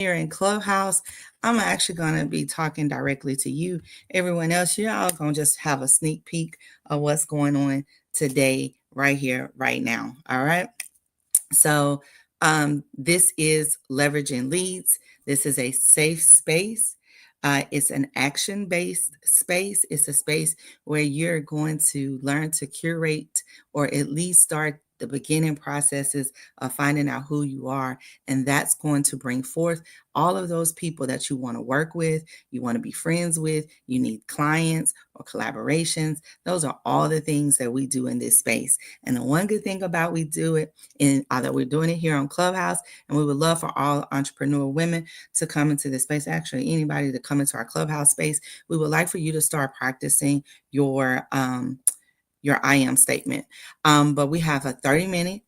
here in Clubhouse. I'm actually going to be talking directly to you. Everyone else, you're all going to just have a sneak peek of what's going on today, right here, right now. All right. So, this is Leveraging Leads. This is a safe space. It's an action based space. It's a space where you're going to learn to curate or at least start the beginning processes of finding out who you are. And that's going to bring forth all of those people that you want to work with, you want to be friends with, you need clients or collaborations. Those are all the things that we do in this space. And the one good thing about we do it in that we're doing it here on Clubhouse, and we would love for all entrepreneur women to come into this space. Actually, anybody to come into our Clubhouse space, we would like for you to start practicing your I am statement. But we have a 30-minute,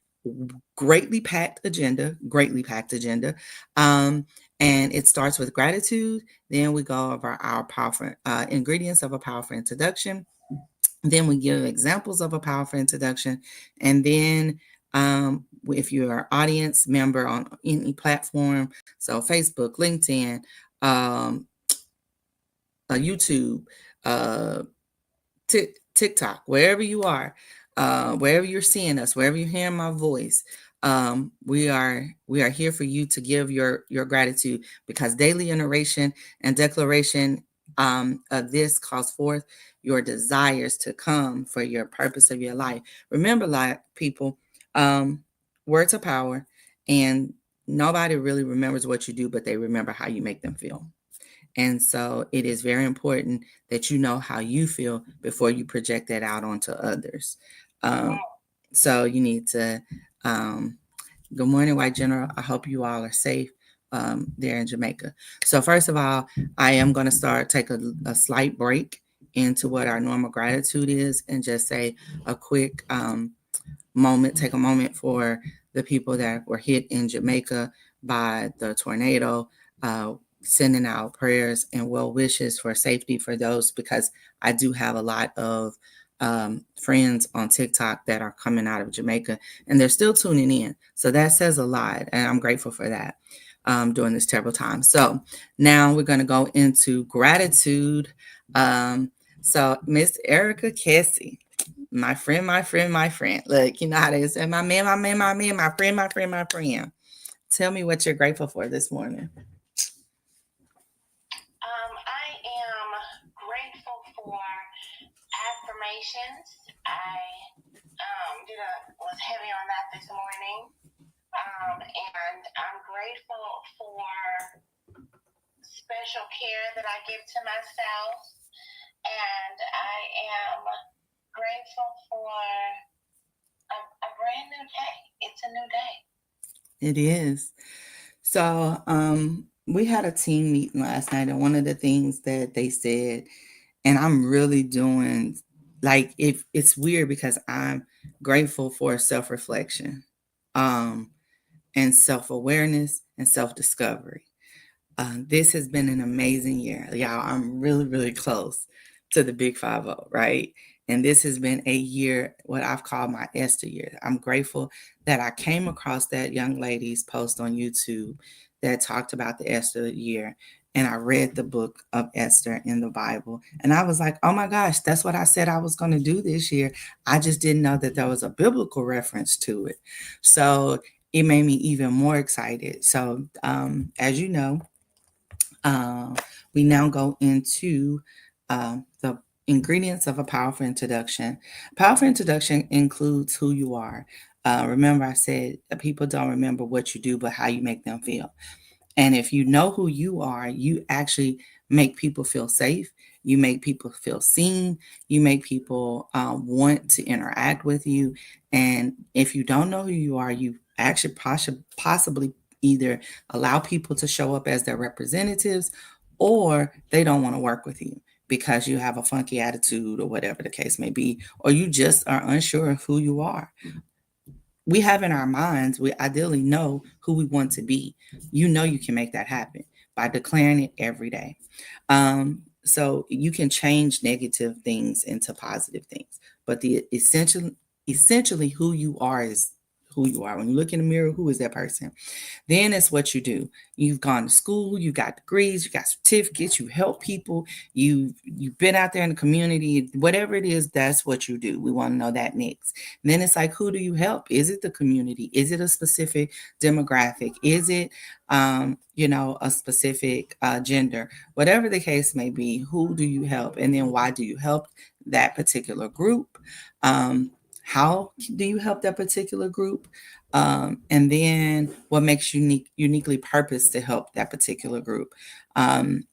greatly packed agenda. And it starts with gratitude. Then we go over our powerful ingredients of a powerful introduction. Then we give examples of a powerful introduction. And then if you're an audience member on any platform, so Facebook, LinkedIn, YouTube, TikTok, wherever you are, wherever you're seeing us, wherever you're hearing my voice, we are here for you to give your gratitude, because daily iteration and declaration of this calls forth your desires to come for your purpose of your life. Remember, like people, words are power, and nobody really remembers what you do, but they remember how you make them feel. And so it is very important that you know how you feel before you project that out onto others. So you need to, good morning, White General. I hope you all are safe there in Jamaica. So first of all, I am going to take a slight break into what our normal gratitude is, and just say a quick moment, take a moment for the people that were hit in Jamaica by the tornado, sending out prayers and well wishes for safety for those, because I do have a lot of friends on TikTok that are coming out of Jamaica, and they're still tuning in. So that says a lot, and I'm grateful for that during this terrible time. So now we're going to go into gratitude. So Miss Erica Kessie, my friend. Look, you know how they say, my man, my friend. Tell me what you're grateful for this morning. I am grateful for affirmations. I was heavy on that this morning, and I'm grateful for special care that I give to myself, and I am grateful for a brand new day. It's a new day. It is. So, we had a team meeting last night, and one of the things that they said, and I'm really doing, like, if it's weird because I'm grateful for self-reflection, and self-awareness and self-discovery. This has been an amazing year. Y'all, I'm really, really close to the big 5-0, right? And this has been a year, what I've called my Esther year. I'm grateful that I came across that young lady's post on YouTube that talked about the Esther year. And I read the book of Esther in the Bible. And I was like, oh my gosh, that's what I said I was going to do this year. I just didn't know that there was a biblical reference to it. So it made me even more excited. So, as you know, we now go into the ingredients of a powerful introduction. Powerful introduction includes who you are. Remember, I said people don't remember what you do, but how you make them feel. And if you know who you are, you actually make people feel safe. You make people feel seen. You make people want to interact with you. And if you don't know who you are, you actually possibly either allow people to show up as their representatives, or they don't want to work with you because you have a funky attitude or whatever the case may be, or you just are unsure of who you are. We have in our minds, we ideally know who we want to be. You know you can make that happen by declaring it every day. So you can change negative things into positive things. But the essentially who you are is who you are. When you look in the mirror, who is that person? Then it's what you do. You've gone to school, you got degrees, you got certificates, you help people, you've been out there in the community, whatever it is, that's what you do. We want to know that next. And then it's like, who do you help? Is it the community? Is it a specific demographic? Is it a specific gender? Whatever the case may be, who do you help? And then why do you help that particular group? How do you help that particular group? And then what makes you uniquely purposed to help that particular group? And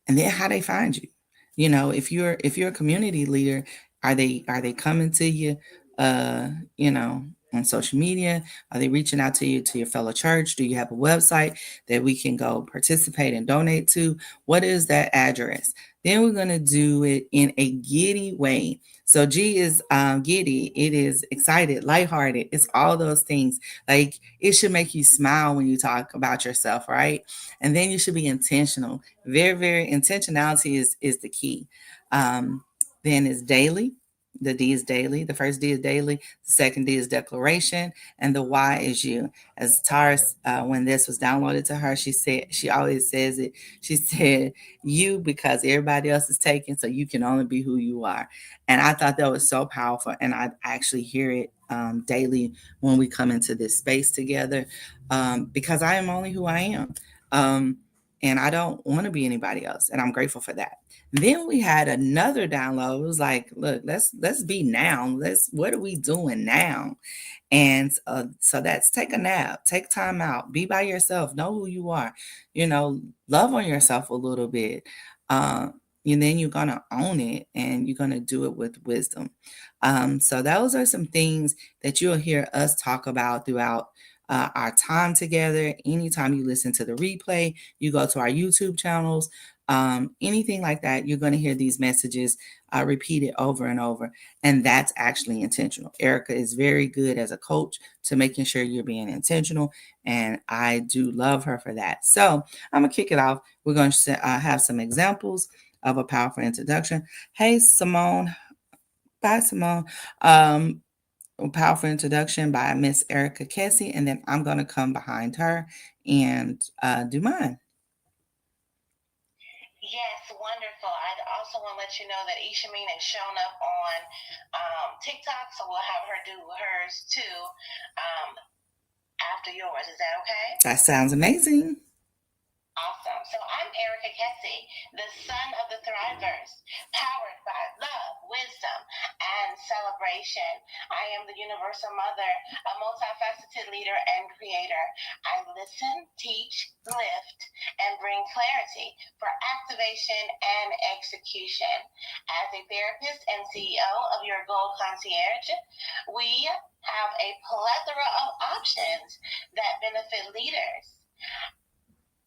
then how they find you. If you're a community leader, are they coming to you, on social media? Are they reaching out to you, to your fellow church? Do you have a website that we can go participate and donate to? What is that address? Then we're going to do it in a giddy way. So G is giddy. It is excited, lighthearted. It's all those things. Like, it should make you smile when you talk about yourself, right? And then you should be intentional. Very, very intentionality is the key. Then is daily. The D is daily. The first D is daily. The second D is declaration. And the Y is you. As Taurus, when this was downloaded to her, she always says it. She said, you, because everybody else is taken, so you can only be who you are. And I thought that was so powerful. And I actually hear it daily when we come into this space together, because I am only who I am. And I don't want to be anybody else. And I'm grateful for that. Then we had another download. It was like, look, let's be now. What are we doing now? And so that's take a nap, take time out, be by yourself, know who you are, love on yourself a little bit. And then you're going to own it, and you're going to do it with wisdom. So those are some things that you'll hear us talk about throughout our time together. Anytime you listen to the replay, you go to our YouTube channels, anything like that, you're going to hear these messages repeated over and over. And that's actually intentional. Erica is very good as a coach to making sure you're being intentional. And I do love her for that. So I'm going to kick it off. We're going to have some examples of a powerful introduction. Hey, Simone. Bye, Simone. A powerful introduction by Miss Erica Kessie, and then I'm going to come behind her and do mine. Yes, wonderful. I also want to let you know that Ishameen has shown up on TikTok, so we'll have her do hers too after yours. Is that okay? That sounds amazing. Awesome. So I'm Erica Kessie, the son of the Thrivers, powered by love, wisdom, and celebration. I am the universal mother, a multifaceted leader and creator. I listen, teach, lift, and bring clarity for activation and execution. As a therapist and CEO of Your Goal Concierge, we have a plethora of options that benefit leaders.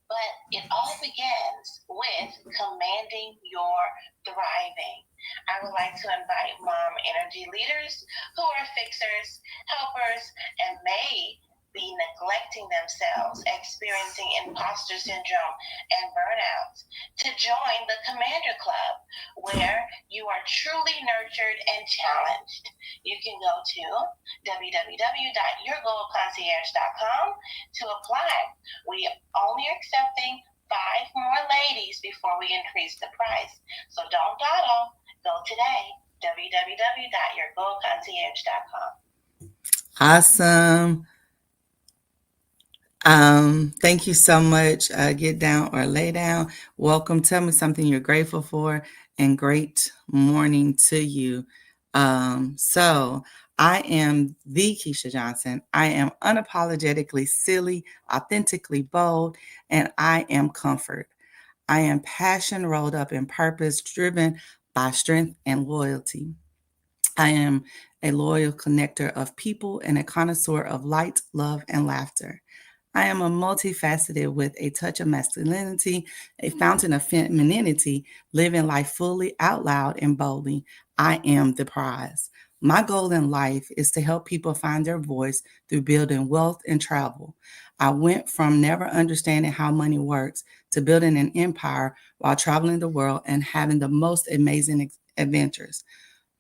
But it all begins with commanding your thriving. I would like to invite mom energy leaders who are fixers, helpers, and may be neglecting themselves, experiencing imposter syndrome and burnout, to join the Commander Club, where you are truly nurtured and challenged. You can go to www.yourgoalconcierge.com to apply. We only are accepting 5 more ladies before we increase the price. So don't dawdle. Go today, www.yourgoalconcierge.com. Awesome. Thank you so much. Get down or lay down. Welcome. Tell me something you're grateful for, and great morning to you. So I am the Keisha Johnson. I am unapologetically silly, authentically bold, and I am comfort. I am passion rolled up in purpose, driven by strength and loyalty. I am a loyal connector of people and a connoisseur of light, love, and laughter. I am a multifaceted with a touch of masculinity, a fountain of femininity, living life fully, out loud, and boldly. I am the prize. My goal in life is to help people find their voice through building wealth and travel. I went from never understanding how money works to building an empire while traveling the world and having the most amazing adventures.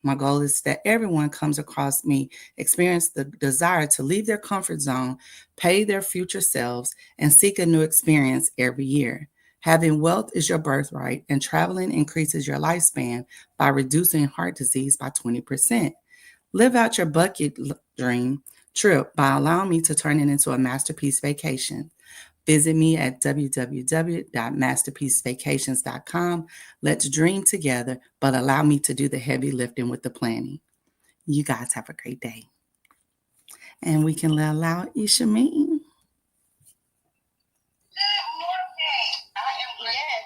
My goal is that everyone comes across me, experience the desire to leave their comfort zone, pay their future selves, and seek a new experience every year. Having wealth is your birthright, and traveling increases your lifespan by reducing heart disease by 20%. Live out your bucket dream trip by allowing me to turn it into a masterpiece vacation. Visit me at www.masterpiecevacations.com. Let's dream together, but allow me to do the heavy lifting with the planning. You guys have a great day. And we can allow Isha meeting. Good morning. I am yes.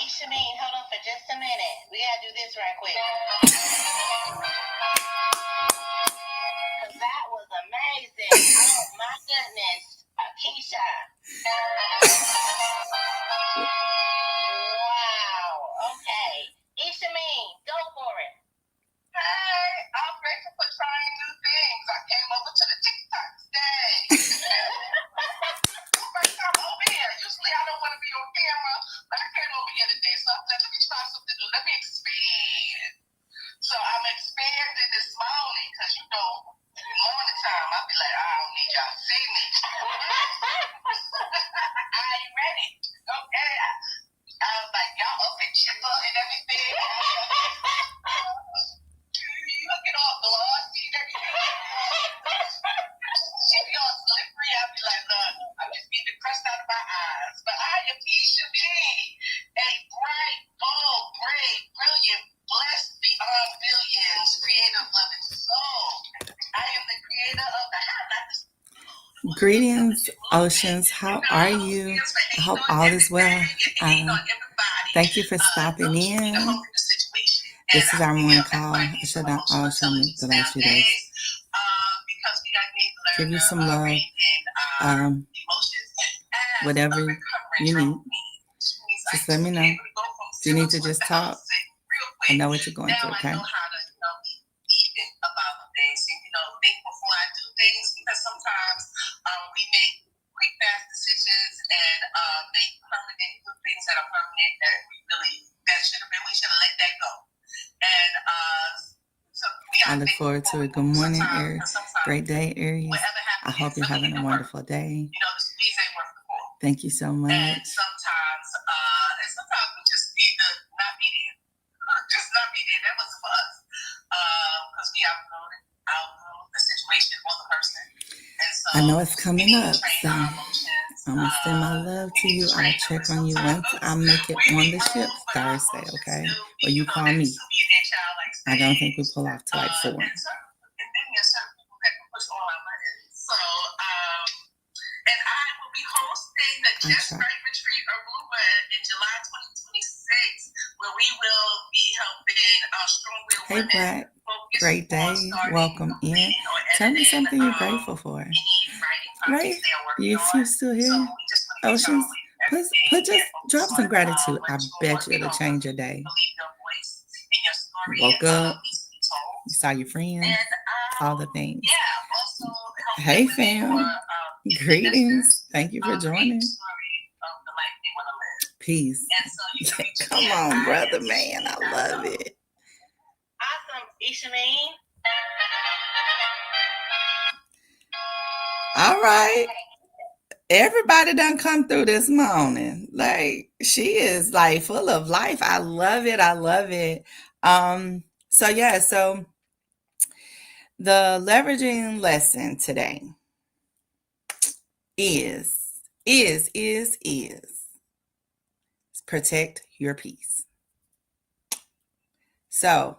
Ishameen, hold on for just a minute. We gotta do this right quick. That was amazing. Oh my goodness, Keisha. Wow. Okay, Ishameen, go for it. Hey, I'm grateful for trying new things. I came over to the TikTok today. First time over here. Usually I don't want to be on camera, but I came over here today, so I said, let me try something new. Let me expand. So I'm expanding this morning because morning time I'll be like, I don't need y'all to see me. I ain't ready. Okay. I was like, y'all up and chipper and everything. You looking all glossy and everything. She be all slippery. I'll be like, look, I just be depressed out of my eyes. But I am Isha B, a bright, bold, brave, brilliant, blessed beyond billions, creative, loving soul. I am the creator of the Highlights. Greetings, Oceans. How are you? I hope all is well. Thank you for stopping in. This is our morning call. I shut down all show me the last few days. Give you some love. Whatever you need. Just let me know. If you need to just talk, I know what you're going through, okay? Because sometimes we make quick, fast decisions and make permanent things that are permanent we should have let that go. And so I look forward to it. Good morning, Aries. Great day, Aries. I hope you're having a wonderful day. The squeeze ain't worth the pull. Thank you so much. And sometimes we just need to not be there. Just not be there. That wasn't for us. Because we outgrew the situation or the person. And so I know it's coming up, so I'm going to send my love to you. I'll check on you once I make it on the ship Thursday, okay? Or you call me. I don't think we pull off till like 4. And then there's certain people that can push all our buttons. So, and I will be hosting the Just Right Retreat Aruba in July 2026, where we will be helping strong-willed women. Hey, Brad. Great day. Welcome in. Tell me something you're grateful for. Right? If you're still here, Oceans, put just drop some gratitude. I bet you it'll change your day. Woke up, you saw your friends, all the things. Hey, fam. Greetings. Thank you for joining. Peace. Come on, brother, man. I love it. Awesome, Ishameen. All right. Everybody done come through this morning. Like, she is like full of life. I love it. I love it. So the leveraging lesson today is protect your peace. So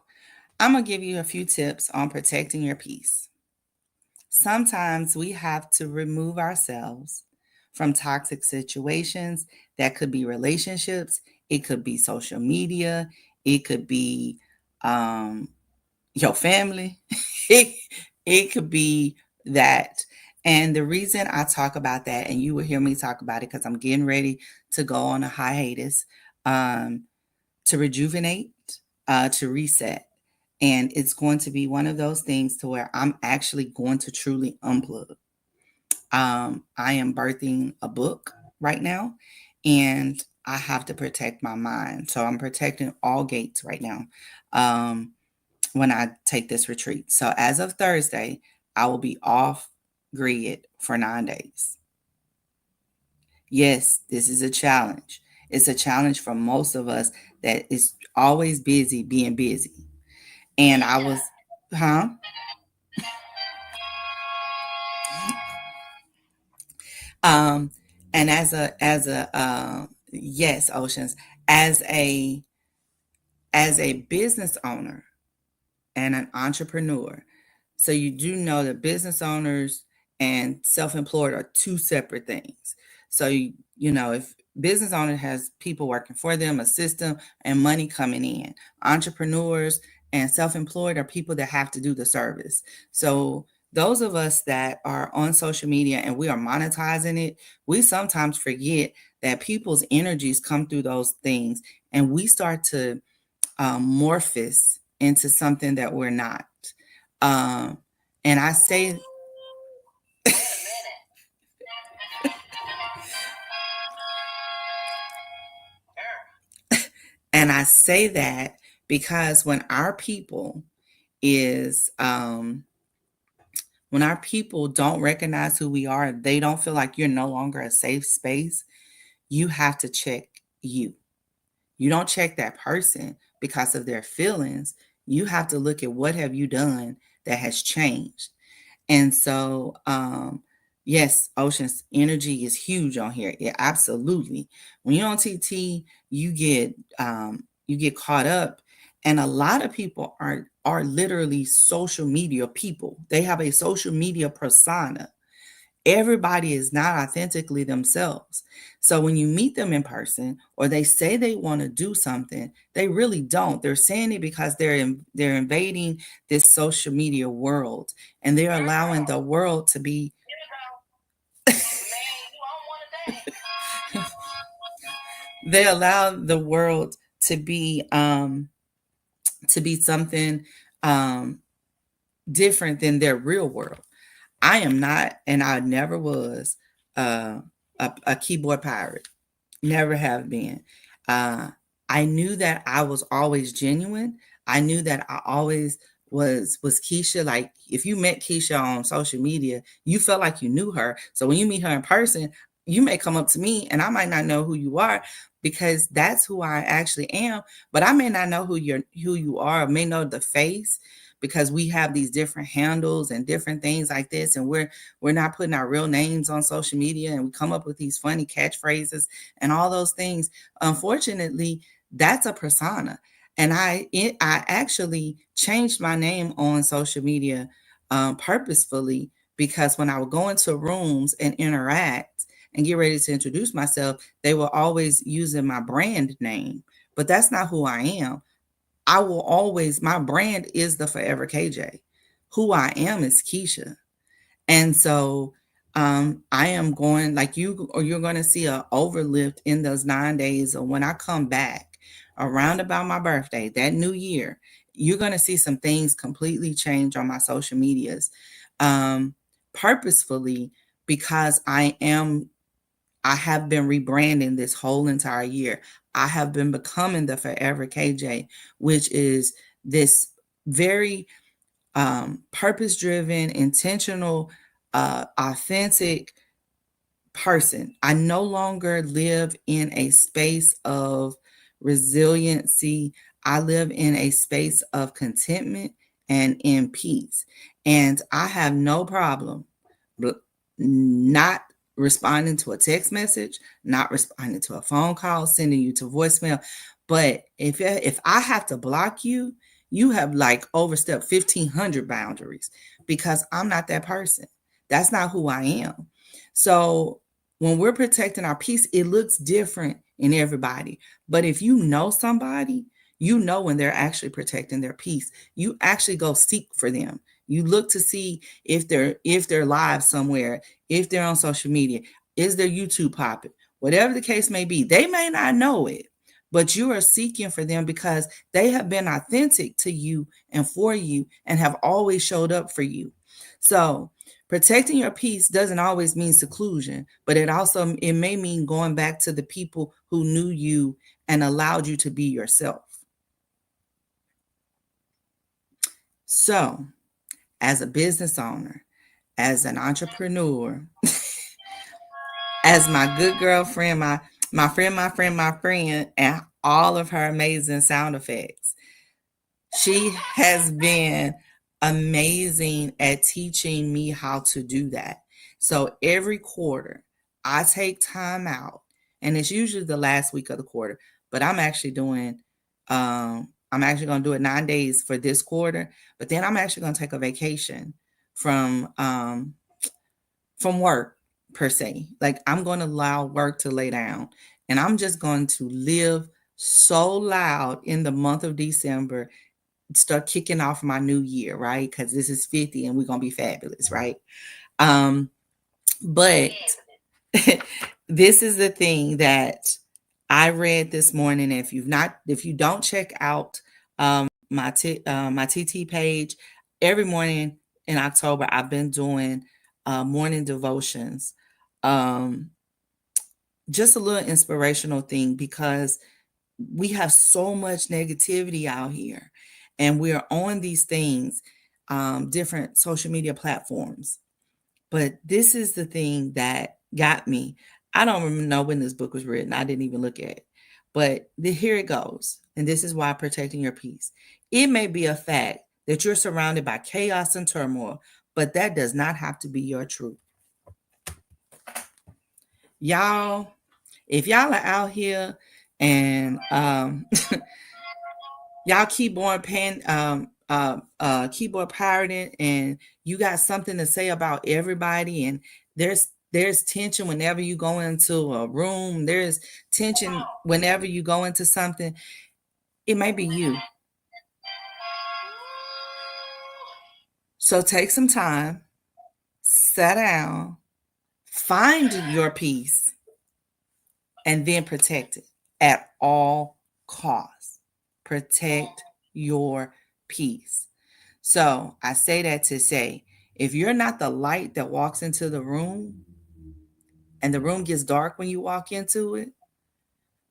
I'm going to give you a few tips on protecting your peace. Sometimes we have to remove ourselves from toxic situations. That could be relationships. It could be social media. It could be your family. It could be that. And the reason I talk about that, and you will hear me talk about it because I'm getting ready to go on a hiatus to rejuvenate, to reset. And it's going to be one of those things to where I'm actually going to truly unplug. I am birthing a book right now, and I have to protect my mind. So I'm protecting all gates right now. when I take this retreat. So as of Thursday, I will be off grid for 9 days. Yes, this is a challenge. It's a challenge for most of us that is always busy being busy. And I was, huh? Um, and yes, Oceans, as a as a business owner and an entrepreneur. So you do know that business owners and self-employed are two separate things. So you know, if business owner has people working for them, a system and money coming in. Entrepreneurs and self-employed are people that have to do the service. So those of us that are on social media and we are monetizing it, we sometimes forget that people's energies come through those things and we start to morphous into something that we're not. Um, and I say, and I say that because is, when our people don't recognize who we are, they don't feel like you're no longer a safe space. You have to check you. You don't check that person because of their feelings. You have to look at what have you done that has changed. And so, yes, Ocean's energy is huge on here. Yeah, absolutely. When you're on TT, you get caught up, and a lot of people are literally social media people. They have a social media persona. Everybody is not authentically themselves. So when you meet them in person or they say they want to do something, they really don't. They're saying it because they're invading this social media world and they're allowing the world to be they allow the world to be something um different than their real world. I am not, and I never was, uh, a keyboard pirate. Never have been. Uh, I knew that I was always genuine. I knew that I always was Keisha. Like if you met Keisha on social media, you felt like you knew her. So when you meet her in person, you may come up to me and I might not know who you are because that's who I actually am. But I may not know who you are. I may know the face because we have these different handles and different things like this, and we're not putting our real names on social media, and we come up with these funny catchphrases and all those things. Unfortunately, that's a persona. And I actually changed my name on social media purposefully because when I would go into rooms and interact and get ready to introduce myself, they were always using my brand name. But that's not who I am. I will always, my brand is the Forever KJ. Who I am is Keisha. And so I am going like you, or you're going to see a overlift in those 9 days. Or when I come back around about my birthday, that new year, you're going to see some things completely change on my social medias, um, purposefully, because I have been rebranding this whole entire year. I have been becoming the Forever KJ, which is this very purpose driven, intentional, authentic person. I no longer live in a space of resiliency. I live in a space of contentment and in peace. And I have no problem not responding to a text message, not responding to a phone call, sending you to voicemail. But if I have to block you, you have like overstepped 1,500 boundaries because I'm not that person. That's not who I am. So when we're protecting our peace, it looks different in everybody. But if you know somebody, you know when they're actually protecting their peace. You actually go seek for them. You look to see if they're live somewhere, if they're on social media, is their YouTube popping, whatever the case may be. They may not know it, but you are seeking for them because they have been authentic to you and for you and have always showed up for you. So protecting your peace doesn't always mean seclusion, but it may mean going back to the people who knew you and allowed you to be yourself. So, as a business owner, as an entrepreneur, as my good girlfriend, my friend, and all of her amazing sound effects. She has been amazing at teaching me how to do that. So every quarter, I take time out, and it's usually the last week of the quarter, but I'm actually going to do it 9 days for this quarter, but then I'm actually going to take a vacation from work per se. Like I'm going to allow work to lay down, and I'm just going to live so loud in the month of December, start kicking off my new year, right? Because this is 50 and we're going to be fabulous, right? Um, but this is the thing that I read this morning. If you don't check out my TT page, every morning in October, I've been doing morning devotions. Um, just a little inspirational thing because we have so much negativity out here, and we are on these things, different social media platforms. But this is the thing that got me. I don't even know when this book was written. I didn't even look at it. But here it goes. And this is why protecting your peace. It may be a fact that you're surrounded by chaos and turmoil, but that does not have to be your truth. Y'all, if y'all are out here and y'all keyboard pirating, and you got something to say about everybody, and there's tension whenever you go into a room, there's tension whenever you go into something, it may be you. So take some time, sit down, find your peace, and then protect it at all costs. Protect your peace. So I say that to say, if you're not the light that walks into the room and the room gets dark when you walk into it,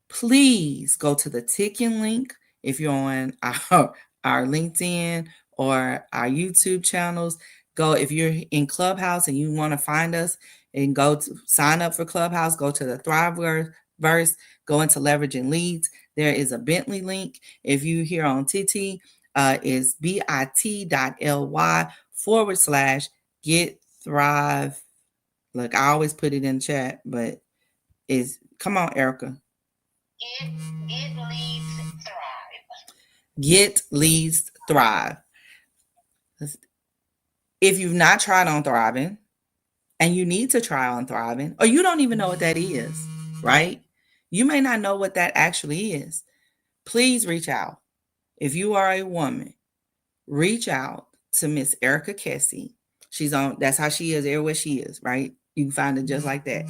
please go to the ticking link if you're on our LinkedIn or our YouTube channels. Go, if you're in Clubhouse and you want to find us and go to sign up for Clubhouse, go to the Thriveverse, go into leveraging leads. There is a Bentley link. If you here on TT, is bit.ly/get thrive. Look, I always put it in the chat, but is come on, Erica. Get leads thrive. Get leads thrive. If you've not tried on Thriving and you need to try on Thriving, or you don't even know what that is, right? You may not know what that actually is. Please reach out. If you are a woman, reach out to Miss Erica Kessie. She's on, that's how she is everywhere she is, right? You can find it just like that.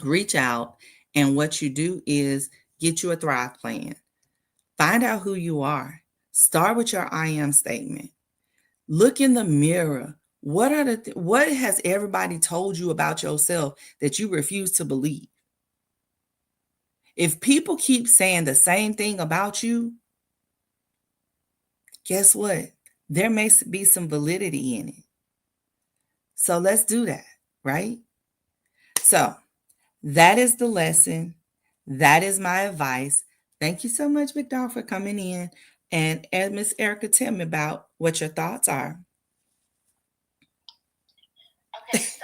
Reach out, and what you do is get you a Thrive plan. Find out who you are. Start with your I am statement. Look in the mirror. What has everybody told you about yourself that you refuse to believe? If people keep saying the same thing about you, guess what? There may be some validity in it. So let's do that, right? So that is the lesson. That is my advice. Thank you so much, Victor, for coming in. And Miss Erica, tell me about what your thoughts are. Okay, so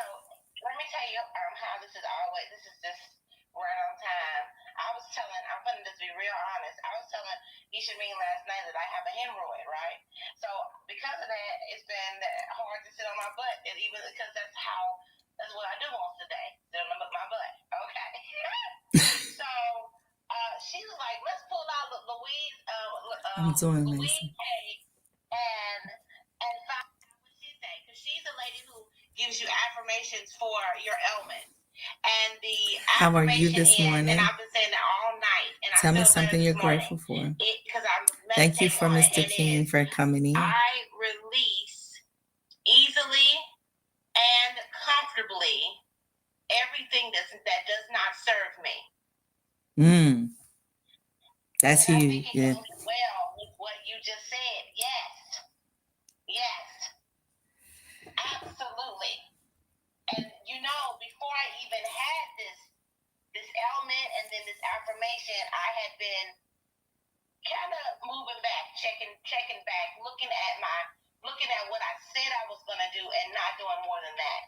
let me tell you how this is just right on time. I'm going to just be real honest. I was telling Ishameen last night that I have a hemorrhoid, right? So because of that, it's been hard to sit on my butt, and even because that's what I do most of the day, sit on my butt. Okay. So she was like, let's pull out Louise Hay and find out what she say, because she's a lady who gives you affirmations for your ailments. And the How are you this morning? And I've been saying that all night. And tell me something you're grateful for. Thank you for Mr. King for coming in. I release easily and comfortably everything that does not serve me. That's huge. Yeah. Well, with what you just said, yes. fulfillment and then this affirmation, I had been kind of moving back, checking back, looking at what I said I was gonna do and not doing more than that.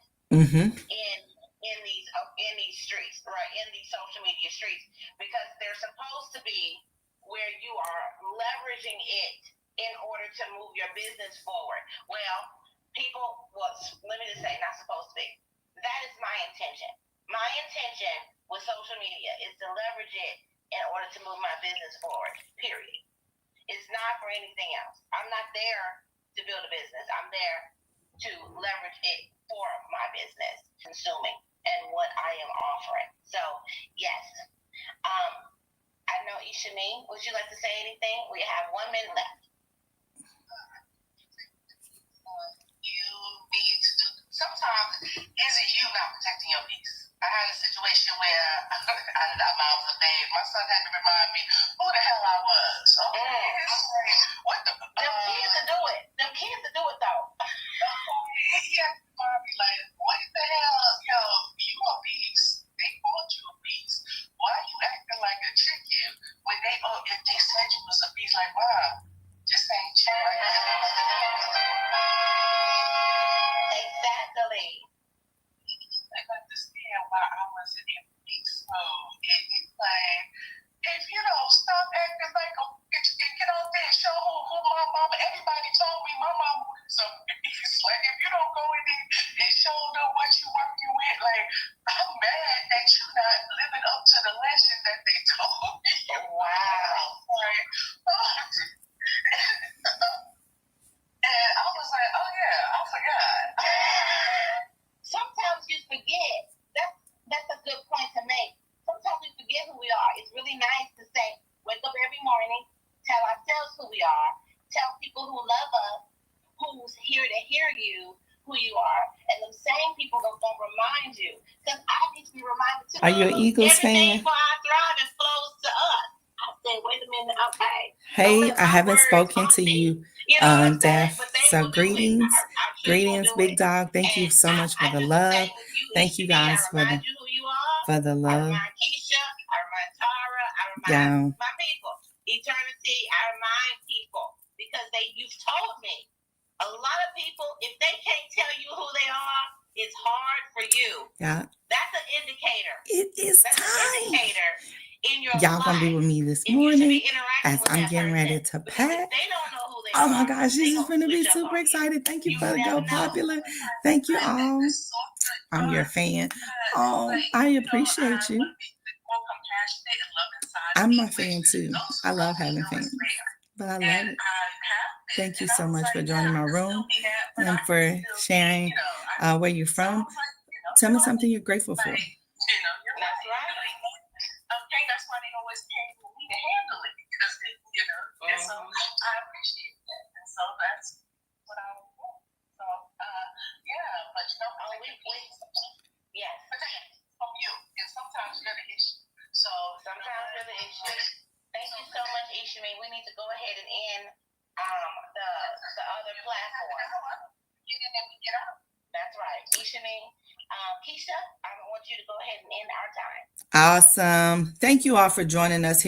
In these streets, right? In these social media streets, because they're supposed to be where you are leveraging it in order to move your business forward. Well, let me just say, not supposed to be. That is my intention. My intention with social media is to leverage it in order to move my business forward, period. It's not for anything else. I'm not there to build a business. I'm there to leverage it for my business, consuming, and what I am offering. So, yes. I know, Ishani, would you like to say anything? We have 1 minute left. You need to do, sometimes, is it you not protecting your peace? I had a situation where I did not mouth the babe. My son had to remind me who the hell I was. Okay, what the? Them kids to do it. Them kids to do it though. He had to remind me like, what the hell, yo? You a beast. They called you a beast. Why are you acting like a chicken when if they said you was a beast? Like, wow, just ain't you. Right? Exactly. I understand why I wasn't in beast mode. And you like, if you don't stop acting like get out there and show who my mama. Everybody told me my mama was a beast. Like, if you don't go in there and show them what you working with, like, I'm mad that you're not living up to the lesson that they told me. Wow. Like, and I was like, oh yeah, I forgot. Sometimes you forget. That's a good point to make. Sometimes we forget who we are. It's really nice to say, wake up every morning, tell ourselves who we are, tell people who love us, who's here to hear you, who you are, and them same people gonna remind you. Because I need to be reminded too. Are you an Eagles Everything fan? for our thriving flows to us. I said, wait a minute, okay. Hey, Don't let I my haven't words spoken haunt to me. you, You know what I'm saying? Daph. But they So will do it. greetings, I'm sure you'll greetings, do Big it. Dog. Thank you And so much for I the do the love. same with you, Thank you Ishani. guys I for remind you who you are. the I love. remind Keisha. I remind Tara. I remind Yeah. my people. Eternity. I remind people because you've told me. A lot of people, if they can't tell you who they are, it's hard for you. Yeah. That's an indicator. It is That's an time. indicator in your Y'all life. gonna be with me this If you should morning be interacting as with I'm that getting person. ready to Because pack. if they don't know who they Oh are, my gosh, they this is gonna gonna be switch up super on you. excited. Thank you You for the never Go know. Popular. Thank you all. I'm your fan. Oh, I appreciate you. I'm my fan too. I love having fans, but I love it. Thank you so much for joining my room and for sharing where you're from. Tell me something you're grateful for. That's right. Okay, that's why they always came with me to handle it because and so I appreciate that, and so that's what I want. So yeah, but yes, but that's from you, and sometimes you're the issue. So sometimes we're the issue. Thank you so much, Ishami. We need to go ahead and end the other platform. Get in and we get out. That's right, Ishami. Keisha, I want you to go ahead and end our time. Awesome. Thank you all for joining us here